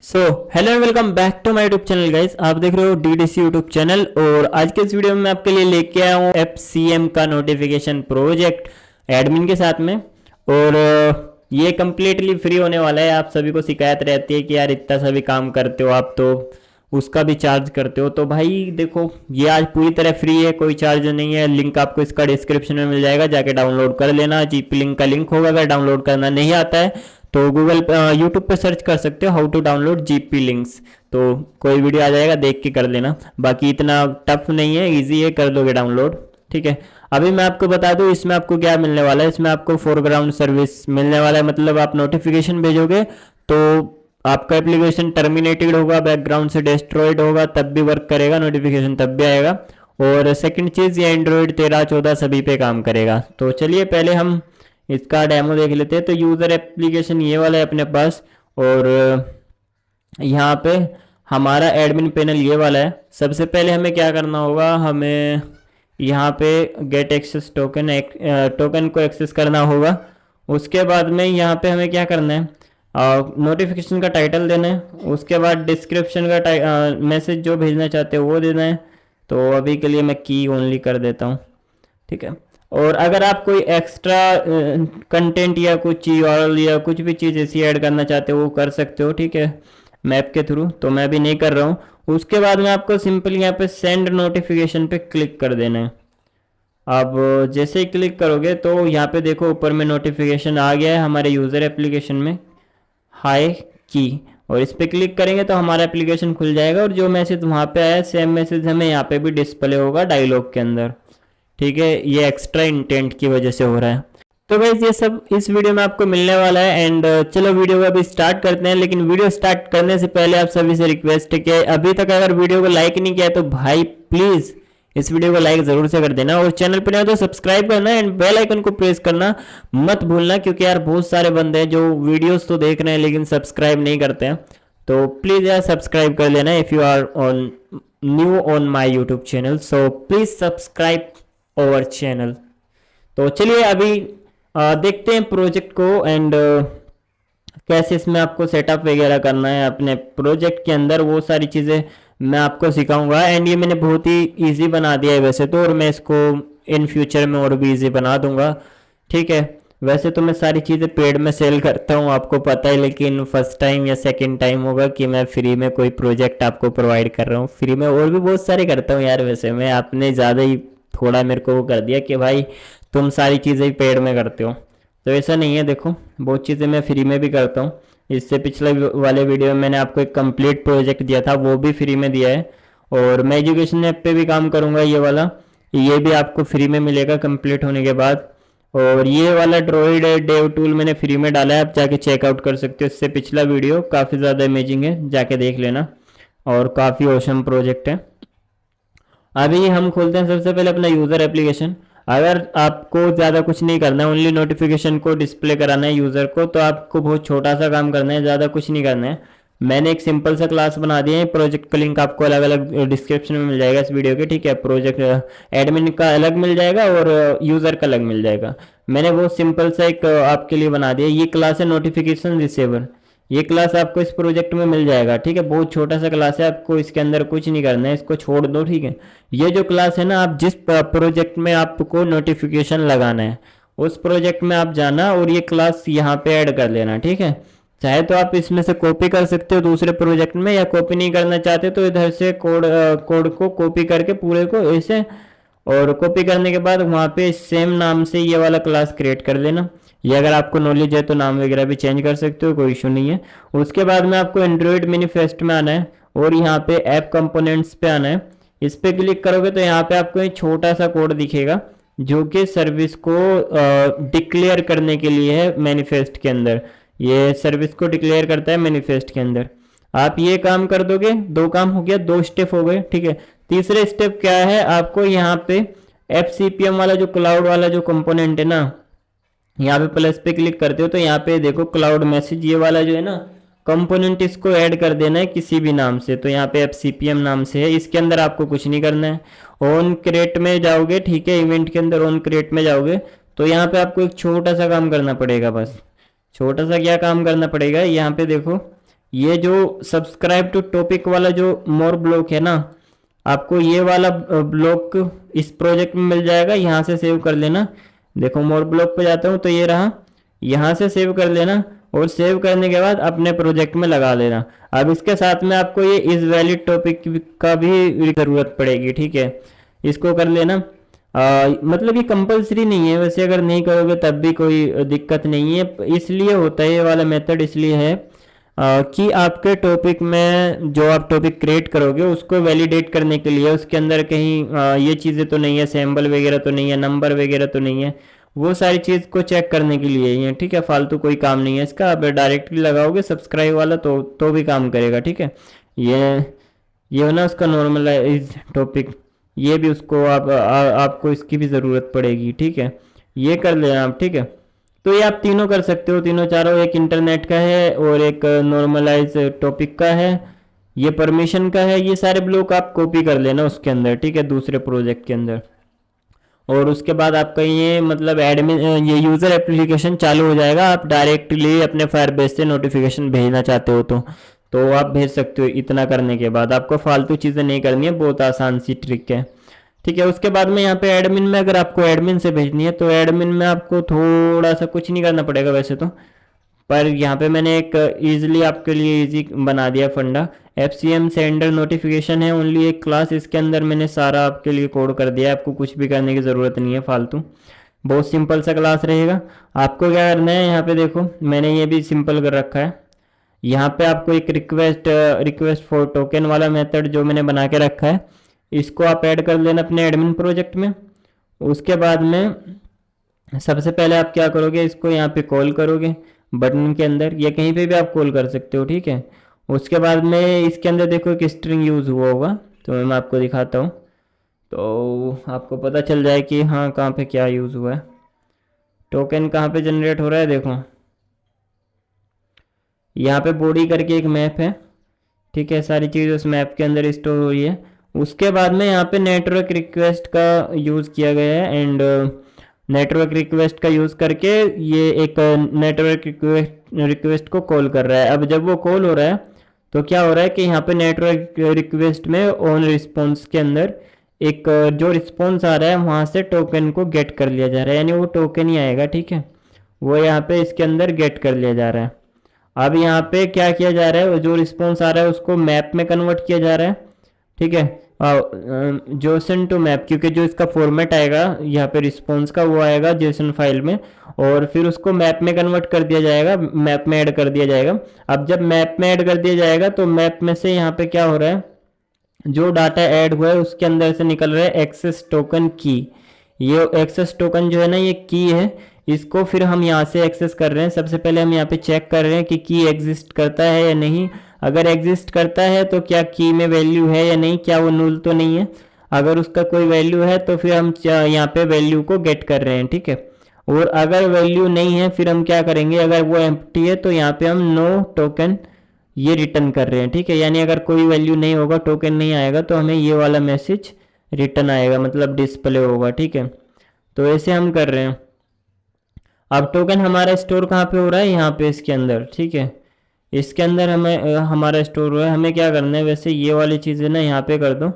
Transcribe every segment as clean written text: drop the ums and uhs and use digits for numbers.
So hello and welcome back to my YouTube channel guys. आप देख रहे हो डीडीसी यूट्यूब चैनल और आज के इस वीडियो में मैं आपके लिए लेके आया हूँ एफसीएम का नोटिफिकेशन प्रोजेक्ट एडमिन के साथ में। और ये कम्प्लीटली फ्री होने वाला है। आप सभी को शिकायत रहती है कि यार इतना सभी काम करते हो आप तो उसका भी चार्ज करते हो, तो भाई देखो ये आज पूरी तरह फ्री है, कोई चार्ज नहीं है। लिंक आपको इसका डिस्क्रिप्शन में मिल जाएगा, जाके डाउनलोड कर लेना। जीपी लिंक का लिंक होगा, अगर डाउनलोड करना नहीं आता है तो गूगल यूट्यूब पे सर्च कर सकते हो how to download GP links, तो कोई वीडियो आ जाएगा, देख के कर लेना। बाकी इतना टफ नहीं है, इजी है, कर दोगे डाउनलोड। ठीक है, अभी मैं आपको बता दूं इसमें आपको क्या मिलने वाला है। इसमें आपको फोरग्राउंड सर्विस मिलने वाला है, मतलब आप नोटिफिकेशन भेजोगे तो आपका एप्लीकेशन टर्मिनेटेड होगा, बैकग्राउंड से डिस्ट्रॉयड होगा, तब भी वर्क करेगा, नोटिफिकेशन तब भी आएगा। और सेकंड चीज़, ये एंड्रॉयड 13 14 सभी पे काम करेगा। तो चलिए पहले हम इसका डेमो देख लेते हैं। तो यूज़र एप्लीकेशन ये वाला है अपने पास, और यहाँ पे हमारा एडमिन पैनल ये वाला है। सबसे पहले हमें क्या करना होगा, हमें यहाँ पे गेट एक्सेस टोकन को एक्सेस करना होगा। उसके बाद में यहाँ पे हमें क्या करना है, नोटिफिकेशन का टाइटल देना है। उसके बाद डिस्क्रिप्शन का मैसेज जो भेजना चाहते हो वो देना है। तो अभी के लिए मैं की ओनली कर देता हूँ, ठीक है। और अगर आप कोई एक्स्ट्रा कंटेंट या कुछ यूआरएल या कुछ भी चीज़ ऐसी ऐड करना चाहते हो वो कर सकते हो, ठीक है, मैप के थ्रू। तो मैं भी नहीं कर रहा हूँ। उसके बाद में आपको सिंपल यहाँ पे सेंड नोटिफिकेशन पे क्लिक कर देना है। अब जैसे ही क्लिक करोगे तो यहाँ पे देखो ऊपर में नोटिफिकेशन आ गया है हमारे यूज़र एप्लीकेशन में, हाय की। और इस पर क्लिक करेंगे तो हमारा एप्लीकेशन खुल जाएगा, और जो मैसेज वहाँ पे आया सेम मैसेज हमें यहाँ पे भी डिस्प्ले होगा डायलॉग के अंदर। ठीक है, ये एक्स्ट्रा इंटेंट की वजह से हो रहा है। तो गाइस ये सब इस वीडियो में आपको मिलने वाला है। एंड चलो वीडियो को अभी स्टार्ट करते हैं। लेकिन वीडियो स्टार्ट करने से पहले आप सभी से रिक्वेस्ट है कि अभी तक अगर वीडियो को लाइक नहीं किया तो भाई प्लीज़ इस वीडियो को लाइक जरूर से कर देना, और चैनल पर नहीं हो तो सब्सक्राइब करना एंड बेल आइकन को प्रेस करना मत भूलना, क्योंकि यार बहुत सारे बंदे हैं जो वीडियोस तो देख रहे हैं लेकिन सब्सक्राइब नहीं करते हैं। तो प्लीज़ यार सब्सक्राइब कर लेना if you are on new on my YouTube channel, so please subscribe our channel. तो चलिए अभी देखते हैं प्रोजेक्ट को एंड कैसे इसमें आपको सेटअप वगैरह करना है अपने प्रोजेक्ट के अंदर, वो सारी चीज़ें मैं आपको सिखाऊंगा। एंड ये मैंने बहुत ही इजी बना दिया है वैसे तो, और मैं इसको इन फ्यूचर में और भी इजी बना दूंगा, ठीक है। वैसे तो मैं सारी चीज़ें पेड में सेल करता हूँ, आपको पता है, लेकिन फर्स्ट टाइम या सेकंड टाइम होगा कि मैं फ्री में कोई प्रोजेक्ट आपको प्रोवाइड कर रहा हूँ। फ्री में और भी बहुत सारे करता हूँ यार, वैसे मैं आपने ज़्यादा ही थोड़ा मेरे को वो कर दिया कि भाई तुम सारी चीज़ें ही पेड में करते हो, तो ऐसा नहीं है। देखो बहुत चीज़ें मैं फ्री में भी करता हूँ। इससे पिछले वाले वीडियो में मैंने आपको एक कंप्लीट प्रोजेक्ट दिया था, वो भी फ्री में दिया है। और मैं एजुकेशन ऐप पे भी काम करूँगा, ये वाला, ये भी आपको फ्री में मिलेगा कंप्लीट होने के बाद। और ये वाला ड्रॉइड डेव टूल मैंने फ्री में डाला है, आप जाके चेकआउट कर सकते हो। इससे पिछला वीडियो काफ़ी ज़्यादा अमेजिंग है, जाके देख लेना, और काफ़ी ऑसम प्रोजेक्ट है। अभी हम खोलते हैं सबसे पहले अपना यूज़र एप्लीकेशन। अगर आपको ज़्यादा कुछ नहीं करना है, ओनली नोटिफिकेशन को डिस्प्ले कराना है यूज़र को, तो आपको बहुत छोटा सा काम करना है, ज़्यादा कुछ नहीं करना है। मैंने एक सिंपल सा क्लास बना दिया है। प्रोजेक्ट का लिंक आपको अलग अलग डिस्क्रिप्शन में मिल जाएगा इस वीडियो के, ठीक है। प्रोजेक्ट एडमिन का अलग मिल जाएगा और यूज़र का अलग मिल जाएगा। मैंने बहुत सिंपल सा एक आपके लिए बना दिया। ये क्लास है नोटिफिकेशन रिसीवर, ये क्लास आपको इस प्रोजेक्ट में मिल जाएगा, ठीक है। बहुत छोटा सा क्लास है, आपको इसके अंदर कुछ नहीं करना है, इसको छोड़ दो, ठीक है। ये जो क्लास है ना, आप जिस प्रोजेक्ट में आपको नोटिफिकेशन लगाना है उस प्रोजेक्ट में आप जाना और ये क्लास यहाँ पे ऐड कर लेना, ठीक है। चाहे तो आप इसमें से कॉपी कर सकते हो दूसरे प्रोजेक्ट में, या कॉपी नहीं करना चाहते तो इधर से कोड को कॉपी करके पूरे को ऐसे, और कॉपी करने के बाद वहाँ पे सेम नाम से ये वाला क्लास क्रिएट कर लेना। ये अगर आपको नॉलेज है तो नाम वगैरह भी चेंज कर सकते हो, कोई इशू नहीं है। उसके बाद में आपको एंड्रॉयड मैनिफेस्ट में आना है और यहाँ पे ऐप कंपोनेंट्स पे आना है। इस पे क्लिक करोगे तो यहाँ पे आपको एक छोटा सा कोड दिखेगा जो कि सर्विस को डिक्लेयर करने के लिए है मैनिफेस्ट के अंदर। ये सर्विस को डिक्लेयर करता है मैनिफेस्ट के अंदर। आप ये काम कर दोगे, दो काम हो गया, दो स्टेप हो गए, ठीक है। तीसरे स्टेप क्या है, आपको यहाँ पे एफसीपीएम वाला जो क्लाउड वाला जो कंपोनेंट है ना, यहाँ पे प्लस पे क्लिक करते हो तो यहाँ पे देखो क्लाउड मैसेज, ये वाला जो है ना कंपोनेंट, इसको ऐड कर देना है किसी भी नाम से। तो यहाँ पे एफसीपीएम नाम से है, इसके अंदर आपको कुछ नहीं करना है। ऑन क्रिएट में जाओगे, ठीक है, इवेंट के अंदर ऑन क्रिएट में जाओगे तो यहाँ पे आपको एक छोटा सा काम करना पड़ेगा। बस छोटा सा क्या काम करना पड़ेगा, यहाँ पे देखो ये जो सब्सक्राइब टू टॉपिक वाला जो मोर ब्लॉक है ना, आपको ये वाला ब्लॉक इस प्रोजेक्ट में मिल जाएगा, यहाँ से सेव कर लेना। देखो मोर ब्लॉक पे जाता हूँ तो ये रहा, यहाँ से सेव कर लेना और सेव करने के बाद अपने प्रोजेक्ट में लगा लेना। अब इसके साथ में आपको ये इस वैलिड टॉपिक का भी ज़रूरत पड़ेगी, ठीक है, इसको कर लेना। मतलब ये कंपलसरी नहीं है वैसे, अगर नहीं करोगे तब भी कोई दिक्कत नहीं है। इसलिए होता है ये वाला मेथड, इसलिए है कि आपके टॉपिक में जो आप टॉपिक क्रिएट करोगे उसको वैलिडेट करने के लिए उसके अंदर कहीं ये चीज़ें तो नहीं है, सैम्बल वगैरह तो नहीं है, नंबर वगैरह तो नहीं है, वो सारी चीज़ को चेक करने के लिए ही है, ठीक है। फालतू कोई काम नहीं है इसका। आप डायरेक्टली लगाओगे सब्सक्राइब वाला तो भी काम करेगा, ठीक है। ये हो ना उसका नॉर्मलाइज टॉपिक, ये भी उसको आपको इसकी भी ज़रूरत पड़ेगी, ठीक है। ये कर लेना आप, ठीक है। तो ये आप तीनों कर सकते हो, तीनों चारों, एक इंटरनेट का है और एक नॉर्मलाइज टॉपिक का है, ये परमिशन का है। ये सारे ब्लॉक आप कॉपी कर लेना उसके अंदर, ठीक है, दूसरे प्रोजेक्ट के अंदर। और उसके बाद आपका ये मतलब एडमिन ये यूज़र एप्लीकेशन चालू हो जाएगा। आप डायरेक्टली अपने फायरबेस से नोटिफिकेशन भेजना चाहते हो तो आप भेज सकते हो। इतना करने के बाद आपको फालतू चीज़ें नहीं करनी है, बहुत आसान सी ट्रिक है, ठीक है। उसके बाद में यहाँ पे एडमिन में अगर आपको एडमिन से भेजनी है तो एडमिन में आपको थोड़ा सा कुछ नहीं करना पड़ेगा वैसे तो, पर यहाँ पे मैंने एक ईजिली आपके लिए इजी बना दिया फंडा। FCM सेंडर नोटिफिकेशन है, ओनली एक क्लास, इसके अंदर मैंने सारा आपके लिए कोड कर दिया है। आपको कुछ भी करने की ज़रूरत नहीं है फालतू, बहुत सिंपल सा क्लास रहेगा। आपको क्या करना है, यहाँ पे देखो मैंने ये भी सिंपल कर रखा है। यहाँ पे आपको एक रिक्वेस्ट फॉर टोकन वाला मेथड जो मैंने बना के रखा है, इसको आप ऐड कर लेना अपने एडमिन प्रोजेक्ट में। उसके बाद में सबसे पहले आप क्या करोगे, इसको यहाँ पे कॉल करोगे बटन के अंदर, या कहीं पे भी आप कॉल कर सकते हो, ठीक है। उसके बाद में इसके अंदर देखो एक स्ट्रिंग यूज़ हुआ होगा, तो मैं आपको दिखाता हूँ तो आपको पता चल जाए कि हाँ कहाँ पे क्या यूज़ हुआ है। टोकन कहाँ पे जनरेट हो रहा है, देखो यहाँ पे बॉडी करके एक मैप है, ठीक है, सारी चीज़ उस मैप के अंदर स्टोर हो रही है। उसके बाद में यहाँ पे नेटवर्क रिक्वेस्ट का यूज़ किया गया है, एंड नेटवर्क रिक्वेस्ट का यूज़ करके ये एक नेटवर्क रिक्वेस्ट को कॉल कर रहा है। अब जब वो कॉल हो रहा है तो क्या हो रहा है कि यहाँ पे नेटवर्क रिक्वेस्ट में ऑन रिस्पॉन्स के अंदर एक जो रिस्पॉन्स आ रहा है वहाँ से टोकन को गेट कर लिया जा रहा है, यानी वो टोकन ही आएगा, ठीक है, वो यहाँ पे इसके अंदर गेट कर लिया जा रहा है। अब यहाँ पे क्या किया जा रहा है, जो रिस्पॉन्स आ रहा है उसको मैप में कन्वर्ट किया जा रहा है, ठीक है, जोसन टू मैप, क्योंकि जो इसका फॉर्मेट आएगा यहाँ पे रिस्पॉन्स का वो आएगा जेसन फाइल में, और फिर उसको मैप में कन्वर्ट कर दिया जाएगा, मैप में ऐड कर दिया जाएगा। अब जब मैप में ऐड कर दिया जाएगा तो मैप में से यहाँ पे क्या हो रहा है, जो डाटा ऐड हुआ है उसके अंदर से निकल रहा है एक्सेस टोकन की। ये एक्सेस टोकन जो है ना, ये की है, इसको फिर हम यहाँ से एक्सेस कर रहे हैं। सबसे पहले हम यहाँ पे चेक कर रहे हैं कि की एग्जिस्ट करता है या नहीं। अगर एग्जिस्ट करता है तो क्या की में वैल्यू है या नहीं, क्या वो null तो नहीं है। अगर उसका कोई वैल्यू है तो फिर हम यहाँ पे वैल्यू को गेट कर रहे हैं, ठीक है। और अगर वैल्यू नहीं है फिर हम क्या करेंगे, अगर वो एम्प्टी है तो यहाँ पे हम नो टोकन ये रिटर्न कर रहे हैं, ठीक है। यानी अगर कोई वैल्यू नहीं होगा, टोकन नहीं आएगा, तो हमें ये वाला मैसेज रिटर्न आएगा, मतलब डिस्प्ले होगा, ठीक है। तो ऐसे हम कर रहे हैं। अब टोकन हमारा स्टोर कहाँ पे हो रहा है, यहाँ पे इसके अंदर, ठीक है, इसके अंदर हमें हमारा स्टोर हुआ है। हमें क्या करना है, वैसे ये वाली चीज़ें ना यहाँ पे कर दो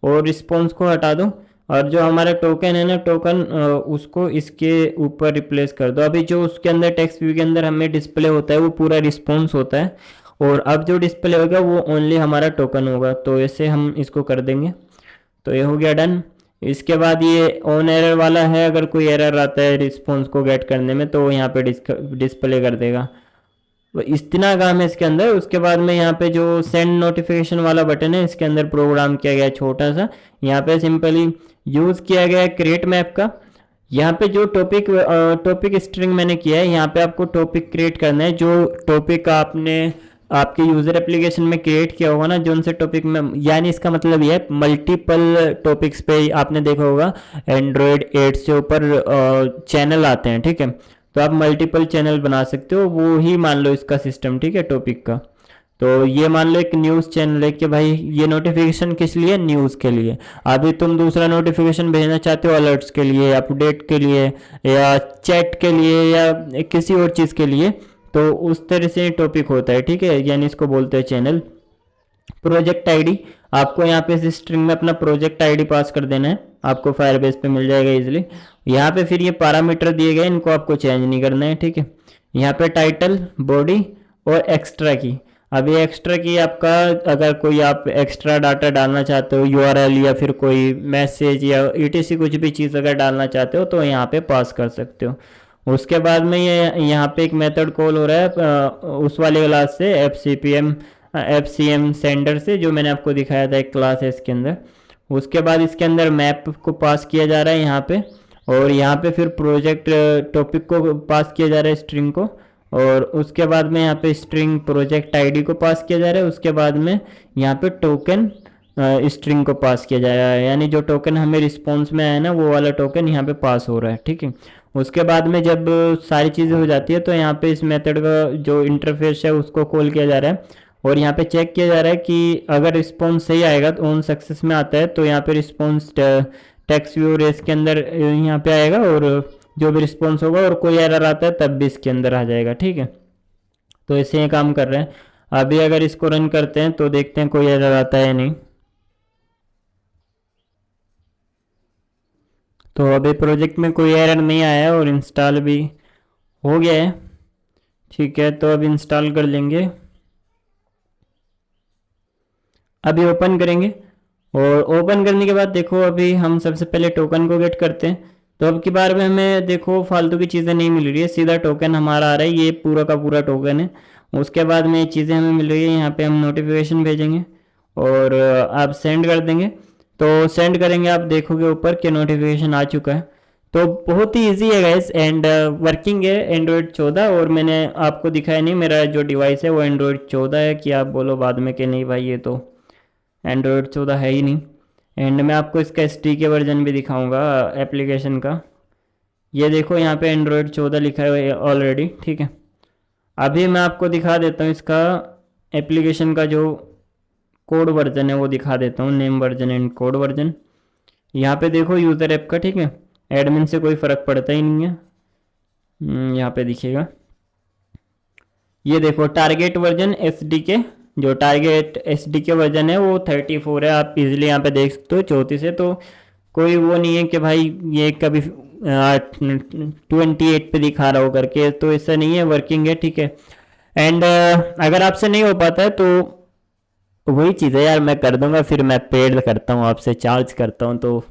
और रिस्पॉन्स को हटा दो, और जो हमारा टोकन है ना, टोकन उसको इसके ऊपर रिप्लेस कर दो। अभी जो उसके अंदर टेक्स्ट व्यू के अंदर हमें डिस्प्ले होता है वो पूरा रिस्पॉन्स होता है, और अब जो डिस्प्ले होगा वो ओनली हमारा टोकन होगा। तो ऐसे हम इसको कर देंगे। तो ये हो गया डन। इसके बाद ये ऑन एरर वाला है, अगर कोई एरर आता है रिस्पॉन्स को गेट करने में तो वो यहाँ पे डिस्प्ले कर देगा। तो इतना काम है इसके अंदर। उसके बाद में यहाँ पे जो सेंड नोटिफिकेशन वाला बटन है, इसके अंदर प्रोग्राम किया गया है छोटा सा। यहाँ पे सिंपली यूज़ किया गया है क्रिएट मैप का। यहाँ पे जो टॉपिक स्ट्रिंग मैंने किया है, यहाँ पे आपको टॉपिक क्रिएट करना है। जो टॉपिक आपने आपके यूज़र एप्लीकेशन में क्रिएट किया होगा ना, जो उनसे टॉपिक में, यानी इसका मतलब ये है मल्टीपल टॉपिक्स पे आपने देखा होगा एंड्रॉयड 8 से ऊपर चैनल आते हैं, ठीक है। तो आप मल्टीपल चैनल बना सकते हो, वो ही मान लो इसका सिस्टम, ठीक है, टॉपिक का। तो ये मान लो एक न्यूज़ चैनल है कि भाई ये नोटिफिकेशन किस लिए, न्यूज़ के लिए। अभी तुम दूसरा नोटिफिकेशन भेजना चाहते हो अलर्ट्स के लिए, अपडेट के लिए, या चैट के लिए, या किसी और चीज़ के लिए, तो उस तरह से टॉपिक होता है, ठीक है, यानी इसको बोलते हैं चैनल। प्रोजेक्ट आईडी, आपको यहाँ पे इस स्ट्रिंग में अपना प्रोजेक्ट आईडी पास कर देना है, आपको फायरबेस पे मिल जाएगा इजीली। यहाँ पे फिर ये पैरामीटर दिए गए, इनको आपको चेंज नहीं करना है, ठीक है। यहाँ पे टाइटल, बॉडी और एक्स्ट्रा की। अब ये एक्स्ट्रा की आपका, अगर कोई आप एक्स्ट्रा डाटा डालना चाहते हो, यूआरएल या फिर कोई मैसेज या ईटीसी कुछ भी चीज़ अगर डालना चाहते हो तो यहाँ पे पास कर सकते हो। उसके बाद में ये यहाँ पे एक मेथड कॉल हो रहा है उस वाले क्लास से, एफ सी एम सेंडर से, जो मैंने आपको दिखाया था एक क्लास है इसके अंदर। उसके बाद इसके अंदर मैप को पास किया जा रहा है यहाँ पे, और यहाँ पे फिर प्रोजेक्ट टॉपिक को पास किया जा रहा है, स्ट्रिंग को। और उसके बाद में यहाँ पे स्ट्रिंग प्रोजेक्ट आईडी को पास किया जा रहा है। उसके बाद में यहाँ पे टोकन स्ट्रिंग को पास किया जा रहा है, यानी जो टोकन हमें रिस्पॉन्स में आया ना वो वाला टोकन यहाँ पे पास हो रहा है, ठीक है। उसके बाद में जब सारी चीज़ें हो जाती है तो यहाँ पे इस मेथड का जो इंटरफेस है उसको कॉल किया जा रहा है, और यहाँ पे चेक किया जा रहा है कि अगर रिस्पॉन्स सही आएगा तो ऑन सक्सेस में आता है, तो यहाँ पे रिस्पॉन्स टेक्स्ट व्यू रेस के अंदर यहाँ पे आएगा, और जो भी रिस्पॉन्स होगा और कोई एरर आता है तब भी इसके अंदर आ जाएगा, ठीक है। तो ऐसे ये काम कर रहे हैं। अभी अगर इसको रन करते हैं तो देखते हैं कोई एरर आता है या नहीं। तो अभी प्रोजेक्ट में कोई एरर नहीं आया है और इंस्टॉल भी हो गया है, ठीक है। तो अब इंस्टॉल कर लेंगे, अभी ओपन करेंगे, और ओपन करने के बाद देखो अभी हम सबसे पहले टोकन को गेट करते हैं। तो अब की बार में हमें देखो फालतू की चीज़ें नहीं मिल रही है, सीधा टोकन हमारा आ रहा है, ये पूरा का पूरा टोकन है। उसके बाद में ये चीज़ें हमें मिल रही है, यहाँ पे हम नोटिफिकेशन भेजेंगे और आप सेंड कर देंगे। तो सेंड करेंगे, आप देखोगे ऊपर कि नोटिफिकेशन आ चुका है। तो बहुत ही इजी है गाइस, एंड वर्किंग है एंड्रॉयड 14, और मैंने आपको दिखाया नहीं, मेरा जो डिवाइस है वो एंड्रॉयड 14 है, कि आप बोलो बाद में कि नहीं भाई ये तो एंड्रॉयड 14 है ही नहीं। एंड मैं आपको इसका SDK वर्जन भी दिखाऊंगा एप्लीकेशन का। ये देखो यहाँ पे एंड्रॉयड 14 लिखा है ऑलरेडी, ठीक है। अभी मैं आपको दिखा देता हूँ इसका एप्लीकेशन का जो कोड वर्जन है वो दिखा देता हूँ, name version and code version. यहाँ पे देखो यूज़र ऐप का, ठीक है, एडमिन से कोई फ़र्क पड़ता ही नहीं है। यहाँ पे दिखेगा, ये देखो टारगेट वर्जन SDK, जो टारगेट SDK वर्जन है वो 34 है, आप इजीली यहाँ पे देख सकते हो 34 है। तो कोई वो नहीं है कि भाई ये कभी 28 पे दिखा रहा हो करके, तो ऐसा नहीं है, वर्किंग है, ठीक है। एंड अगर आपसे नहीं हो पाता है तो वही चीज़ है यार, मैं कर दूंगा, फिर मैं पेड करता हूँ, आपसे चार्ज करता हूँ, तो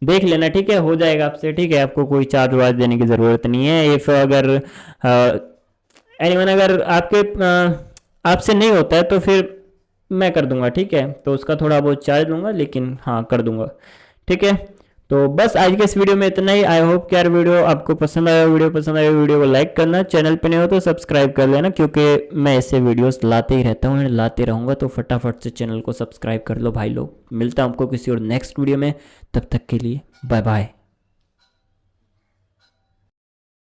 देख लेना, ठीक है, हो जाएगा आपसे, ठीक है। आपको कोई चार्ज वार्ज देने की ज़रूरत नहीं है। इफ़ अगर एनीवन अगर आपसे नहीं होता है तो फिर मैं कर दूंगा, ठीक है। तो उसका थोड़ा बहुत चार्ज लूँगा, लेकिन हाँ कर दूंगा, ठीक है। तो बस आज के इस वीडियो में इतना ही। आई होप कि यार वीडियो आपको पसंद आया, वीडियो को लाइक करना, चैनल पे नहीं हो तो सब्सक्राइब कर लेना, क्योंकि मैं ऐसे वीडियोस लाते ही रहता हूँ, लाते रहूँगा। तो फटाफट से चैनल को सब्सक्राइब कर लो भाई लोग। मिलता हूँ आपको किसी और नेक्स्ट वीडियो में, तब तक के लिए बाय बाय।